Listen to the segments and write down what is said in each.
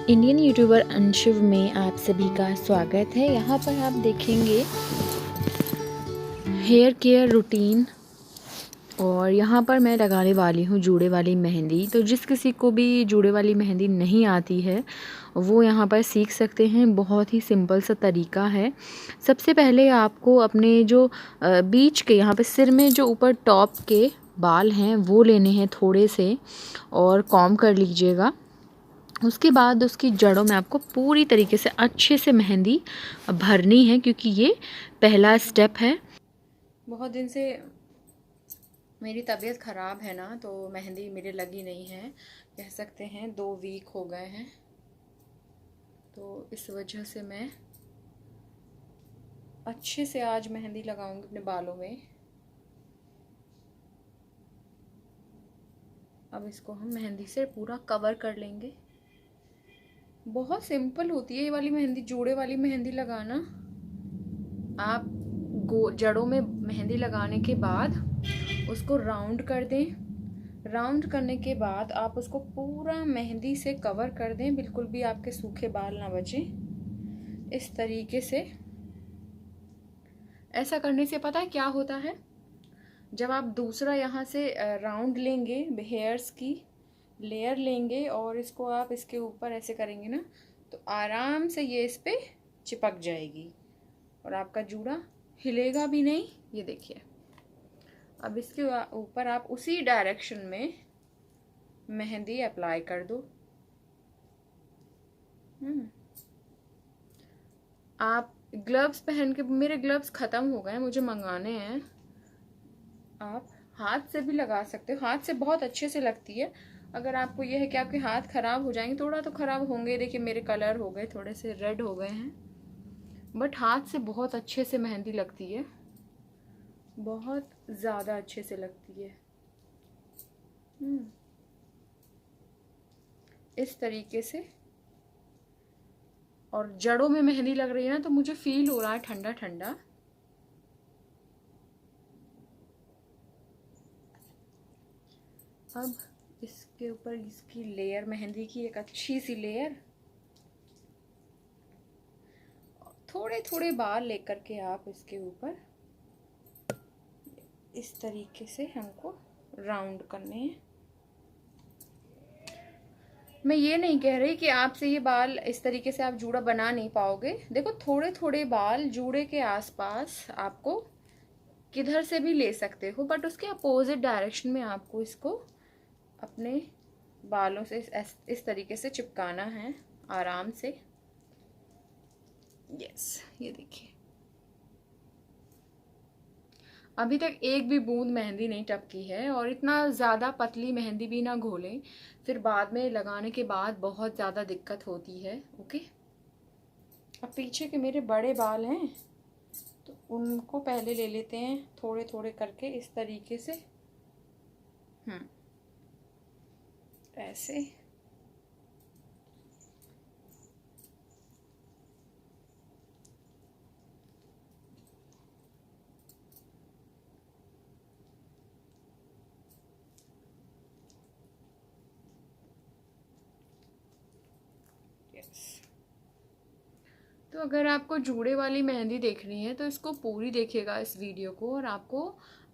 Indian YouTuber अंशिव में आप सभी का स्वागत है। यहाँ पर आप देखेंगे हेयर केयर रूटीन और यहाँ पर मैं लगाने वाली हूँ जूड़े वाली मेहंदी। तो जिस किसी को भी जूड़े वाली मेहंदी नहीं आती है वो यहाँ पर सीख सकते हैं। बहुत ही सिंपल सा तरीका है। सबसे पहले आपको अपने जो बीच के यहाँ पे सिर में जो ऊपर टॉप के बाल हैं वो लेने हैं थोड़े से और कॉम्ब कर लीजिएगा। उसके बाद उसकी जड़ों में आपको पूरी तरीके से अच्छे से मेहंदी भरनी है क्योंकि ये पहला स्टेप है। बहुत दिन से मेरी तबीयत ख़राब है ना, तो मेहंदी मेरे लगी नहीं है, कह सकते हैं 2 वीक हो गए हैं। तो इस वजह से मैं अच्छे से आज मेहंदी लगाऊंगी अपने बालों में। अब इसको हम मेहंदी से पूरा कवर कर लेंगे। बहुत सिंपल होती है ये वाली मेहंदी, जूड़े वाली मेहंदी लगाना। आप जड़ों में मेहंदी लगाने के बाद उसको राउंड कर दें। राउंड करने के बाद आप उसको पूरा मेहंदी से कवर कर दें, बिल्कुल भी आपके सूखे बाल ना बचें। इस तरीके से ऐसा करने से पता है क्या होता है, जब आप दूसरा यहाँ से राउंड लेंगे, हेयर्स की लेयर लेंगे और इसको आप इसके ऊपर ऐसे करेंगे ना, तो आराम से ये इस पे चिपक जाएगी और आपका जूड़ा हिलेगा भी नहीं। ये देखिए, अब इसके ऊपर आप उसी डायरेक्शन में मेहंदी अप्लाई कर दो। आप ग्लव्स पहन के, मेरे ग्लव्स ख़त्म हो गए, मुझे मंगाने हैं। आप हाथ से भी लगा सकते हो, हाथ से बहुत अच्छे से लगती है। अगर आपको यह है कि आपके हाथ ख़राब हो जाएंगे, थोड़ा तो ख़राब होंगे, देखिए मेरे कलर हो गए, थोड़े से रेड हो गए हैं, बट हाथ से बहुत अच्छे से मेहंदी लगती है, बहुत ज़्यादा अच्छे से लगती है। इस तरीके से, और जड़ों में मेहंदी लग रही है ना, तो मुझे फील हो रहा है ठंडा ठंडा। अब इसके ऊपर इसकी लेयर, मेहंदी की एक अच्छी सी लेयर, थोड़े थोड़े बाल लेकर के आप इसके ऊपर इस तरीके से हमको राउंड करने हैं। मैं ये नहीं कह रही कि आपसे ये बाल इस तरीके से आप जूड़ा बना नहीं पाओगे। देखो, थोड़े थोड़े बाल जूड़े के आसपास आपको किधर से भी ले सकते हो, बट उसके अपोजिट डायरेक्शन में आपको इसको अपने बालों से इस तरीके से चिपकाना है आराम से। यस, ये देखिए, अभी तक एक भी बूंद मेहंदी नहीं टपकी है। और इतना ज़्यादा पतली मेहंदी भी ना घोलें, फिर बाद में लगाने के बाद बहुत ज़्यादा दिक्कत होती है। ओके, अब पीछे के मेरे बड़े बाल हैं तो उनको पहले ले लेते हैं थोड़े थोड़े करके इस तरीके से। ऐसे तो अगर आपको जूड़े वाली मेहंदी देखनी है तो इसको पूरी देखिएगा इस वीडियो को, और आपको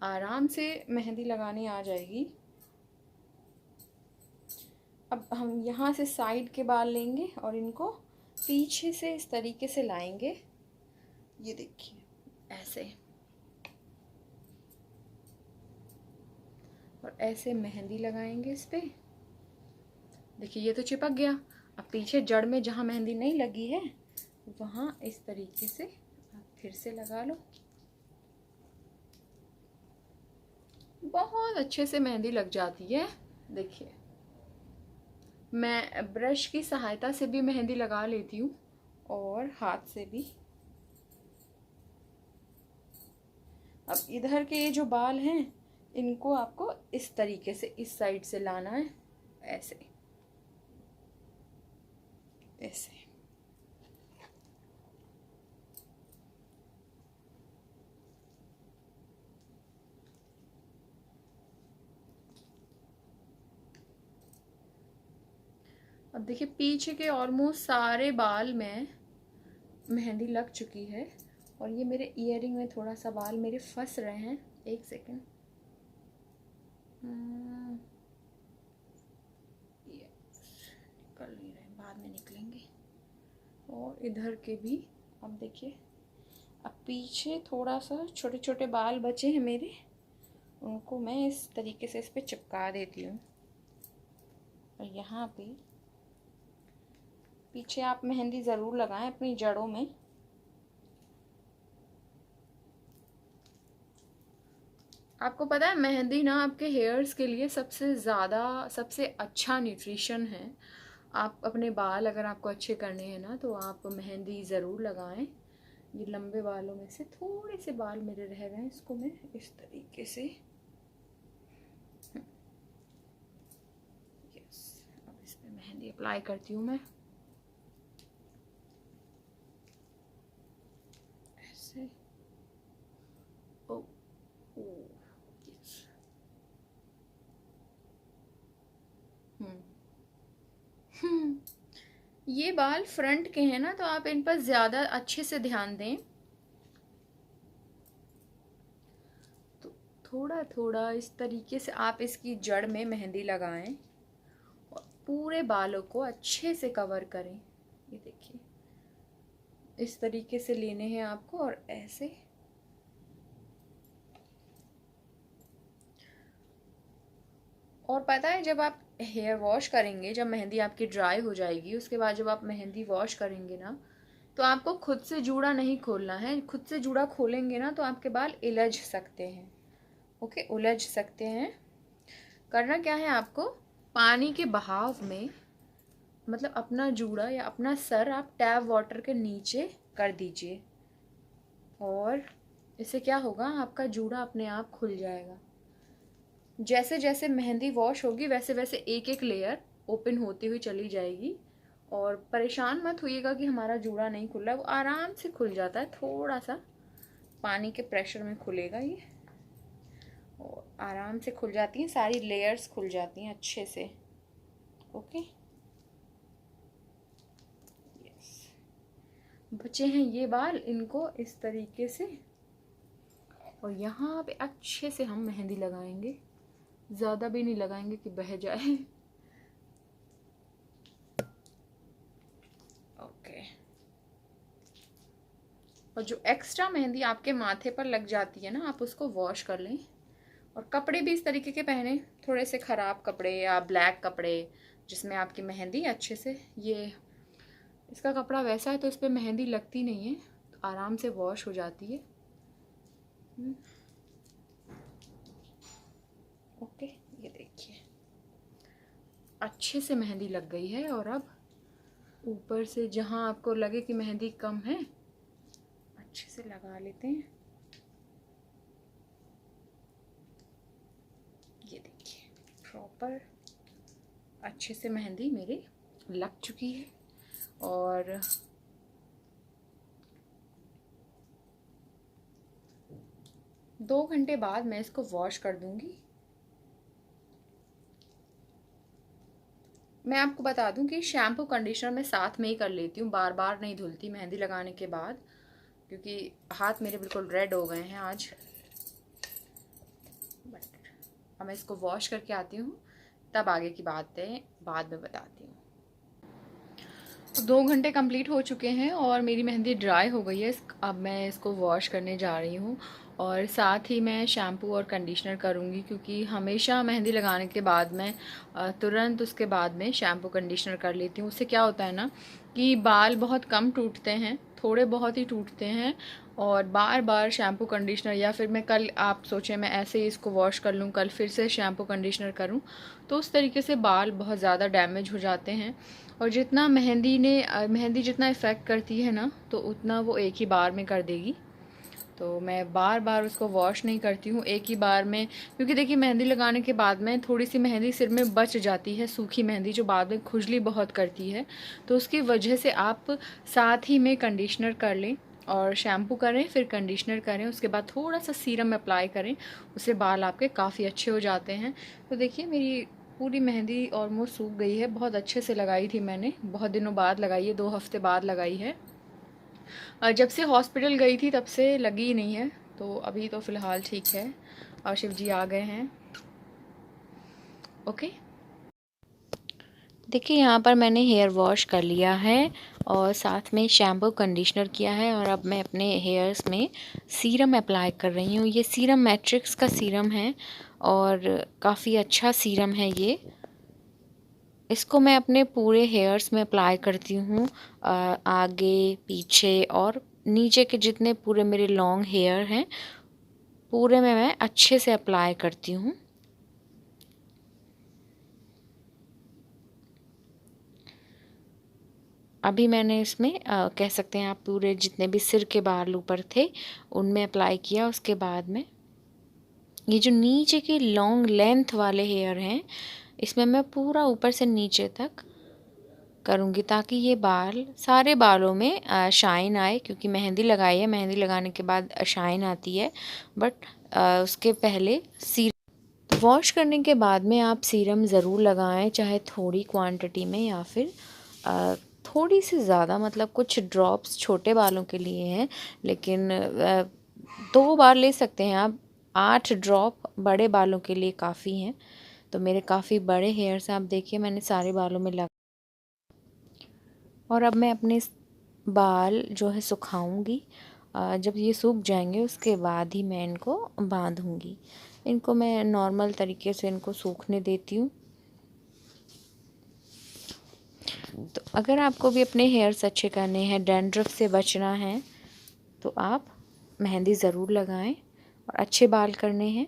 आराम से मेहंदी लगानी आ जाएगी। अब हम यहाँ से साइड के बाल लेंगे और इनको पीछे से इस तरीके से लाएंगे। ये देखिए, ऐसे, और ऐसे मेहंदी लगाएंगे इस पे। देखिए, ये तो चिपक गया। अब पीछे जड़ में जहाँ मेहंदी नहीं लगी है वहाँ इस तरीके से आप फिर से लगा लो। बहुत अच्छे से मेहंदी लग जाती है। देखिए, मैं ब्रश की सहायता से भी मेहंदी लगा लेती हूँ और हाथ से भी। अब इधर के ये जो बाल हैं इनको आपको इस तरीके से इस साइड से लाना है, ऐसे ऐसे। अब देखिए पीछे के ऑलमोस्ट सारे बाल में मेहंदी लग चुकी है और ये मेरे ईयरिंग में थोड़ा सा बाल मेरे फंस रहे हैं। एक सेकेंड, निकल नहीं रहे, बाद में निकलेंगे। और इधर के भी अब देखिए, अब पीछे थोड़ा सा छोटे छोटे बाल बचे हैं मेरे, उनको मैं इस तरीके से इस पे चिपका देती हूँ। और यहाँ पे पीछे आप मेहंदी ज़रूर लगाएं अपनी जड़ों में। आपको पता है मेहंदी ना आपके हेयर्स के लिए सबसे अच्छा न्यूट्रिशन है। आप अपने बाल अगर आपको अच्छे करने हैं ना तो आप मेहंदी ज़रूर लगाएं। ये लंबे बालों में से थोड़े से बाल मेरे रह गए, इसको मैं इस तरीके से अब इस पे मेहंदी अप्लाई करती हूँ मैं ऐसे। ओ ये बाल फ्रंट के हैं ना तो आप इन पर ज़्यादा अच्छे से ध्यान दें। तो थोड़ा थोड़ा इस तरीके से आप इसकी जड़ में मेहंदी लगाएं और पूरे बालों को अच्छे से कवर करें। ये देखिए इस तरीके से लेने हैं आपको और ऐसे। और पता है जब आप हेयर वॉश करेंगे, जब मेहंदी आपकी ड्राई हो जाएगी, उसके बाद जब आप मेहंदी वॉश करेंगे ना तो आपको खुद से जूड़ा नहीं खोलना है। खुद से जूड़ा खोलेंगे ना तो आपके बाल उलझ सकते हैं। ओके, उलझ सकते हैं। करना क्या है आपको, पानी के बहाव में मतलब अपना जूड़ा या अपना सर आप टैप वाटर के नीचे कर दीजिए और इससे क्या होगा, आपका जूड़ा अपने आप खुल जाएगा। जैसे जैसे मेहंदी वॉश होगी वैसे वैसे एक एक लेयर ओपन होती हुई चली जाएगी। और परेशान मत होइएगा कि हमारा जूड़ा नहीं खुल रहा है, वो आराम से खुल जाता है। थोड़ा सा पानी के प्रेशर में खुलेगा ये और आराम से खुल जाती हैं, सारी लेयर्स खुल जाती हैं अच्छे से। Okay, yes. बचे हैं ये बाल, इनको इस तरीके से और यहाँ पे अच्छे से हम मेहंदी लगाएंगे। ज़्यादा भी नहीं लगाएंगे कि बह जाए। ओके, और जो एक्स्ट्रा मेहंदी आपके माथे पर लग जाती है ना, आप उसको वॉश कर लें। और कपड़े भी इस तरीके के पहने, थोड़े से ख़राब कपड़े या ब्लैक कपड़े जिसमें आपकी मेहंदी अच्छे से, ये इसका कपड़ा वैसा है तो इस पर मेहंदी लगती नहीं है, तो आराम से वॉश हो जाती है। ओके, ये देखिए अच्छे से मेहंदी लग गई है। और अब ऊपर से जहाँ आपको लगे कि मेहंदी कम है अच्छे से लगा लेते हैं। ये देखिए प्रॉपर अच्छे से मेहंदी मेरी लग चुकी है। और दो घंटे बाद मैं इसको वॉश कर दूंगी। मैं आपको बता दूं कि शैम्पू कंडीशनर मैं साथ में ही कर लेती हूँ, बार बार नहीं धुलती मेहंदी लगाने के बाद, क्योंकि हाथ मेरे बिल्कुल रेड हो गए हैं आज। अब मैं इसको वॉश करके आती हूँ, तब आगे की बातें बाद में बताती हूँ। तो 2 घंटे कंप्लीट हो चुके हैं और मेरी मेहंदी ड्राई हो गई है। अब मैं इसको वॉश करने जा रही हूँ और साथ ही मैं शैम्पू और कंडीशनर करूँगी, क्योंकि हमेशा मेहंदी लगाने के बाद मैं तुरंत उसके बाद में शैम्पू कंडीशनर कर लेती हूँ। उससे क्या होता है ना कि बाल बहुत कम टूटते हैं, थोड़े बहुत ही टूटते हैं। और बार बार शैम्पू कंडीशनर, या फिर मैं कल, आप सोचें मैं ऐसे ही इसको वॉश कर लूँ, कल फिर से शैम्पू कंडीशनर करूँ, तो उस तरीके से बाल बहुत ज़्यादा डैमेज हो जाते हैं। और जितना मेहंदी जितना इफ़ेक्ट करती है ना, तो उतना वो एक ही बार में कर देगी। तो मैं बार बार उसको वॉश नहीं करती हूँ, एक ही बार में। क्योंकि देखिए मेहंदी लगाने के बाद में थोड़ी सी मेहंदी सिर में बच जाती है, सूखी मेहंदी जो बाद में खुजली बहुत करती है, तो उसकी वजह से आप साथ ही में कंडीशनर कर लें और शैम्पू करें, फिर कंडीशनर करें, उसके बाद थोड़ा सा सीरम अप्लाई करें, उससे बाल आपके काफ़ी अच्छे हो जाते हैं। तो देखिए मेरी पूरी मेहंदी ऑलमोस्ट सूख गई है। बहुत अच्छे से लगाई थी मैंने, बहुत दिनों बाद लगाई है, 2 हफ्ते बाद लगाई है। जब से हॉस्पिटल गई थी तब से लगी ही नहीं है, तो अभी तो फ़िलहाल ठीक है। और शिव जी आ गए हैं। ओके, देखिए यहाँ पर मैंने हेयर वॉश कर लिया है और साथ में शैम्पू कंडीशनर किया है, और अब मैं अपने हेयर्स में सीरम अप्लाई कर रही हूँ। ये सीरम मैट्रिक्स का सीरम है और काफ़ी अच्छा सीरम है ये। इसको मैं अपने पूरे हेयर्स में अप्लाई करती हूँ, आगे पीछे और नीचे के जितने पूरे मेरे लॉन्ग हेयर हैं पूरे में मैं अच्छे से अप्लाई करती हूँ। अभी मैंने इसमें कह सकते हैं आप पूरे जितने भी सिर के बाल ऊपर थे उनमें अप्लाई किया। उसके बाद में ये जो नीचे के लॉन्ग लेंथ वाले हेयर हैं इसमें मैं पूरा ऊपर से नीचे तक करूँगी, ताकि ये बाल सारे बालों में शाइन आए, क्योंकि मेहंदी लगाई है, मेहंदी लगाने के बाद शाइन आती है। बट उसके पहले सीरम वॉश करने के बाद में आप सीरम ज़रूर लगाएं, चाहे थोड़ी क्वांटिटी में या फिर थोड़ी सी ज़्यादा, मतलब कुछ ड्रॉप्स छोटे बालों के लिए हैं, लेकिन 2 बार ले सकते हैं आप। 8 ड्रॉप बड़े बालों के लिए काफ़ी हैं। तो मेरे काफ़ी बड़े हेयर्स हैं, आप देखिए मैंने सारे बालों में लगा। और अब मैं अपने बाल जो है सुखाऊंगी। जब ये सूख जाएंगे उसके बाद ही मैं इनको बांधूंगी। इनको मैं नॉर्मल तरीके से इनको सूखने देती हूँ। तो अगर आपको भी अपने हेयर्स अच्छे करने हैं, डैंड्रफ से बचना है, तो आप मेहंदी ज़रूर लगाएं और अच्छे बाल करने हैं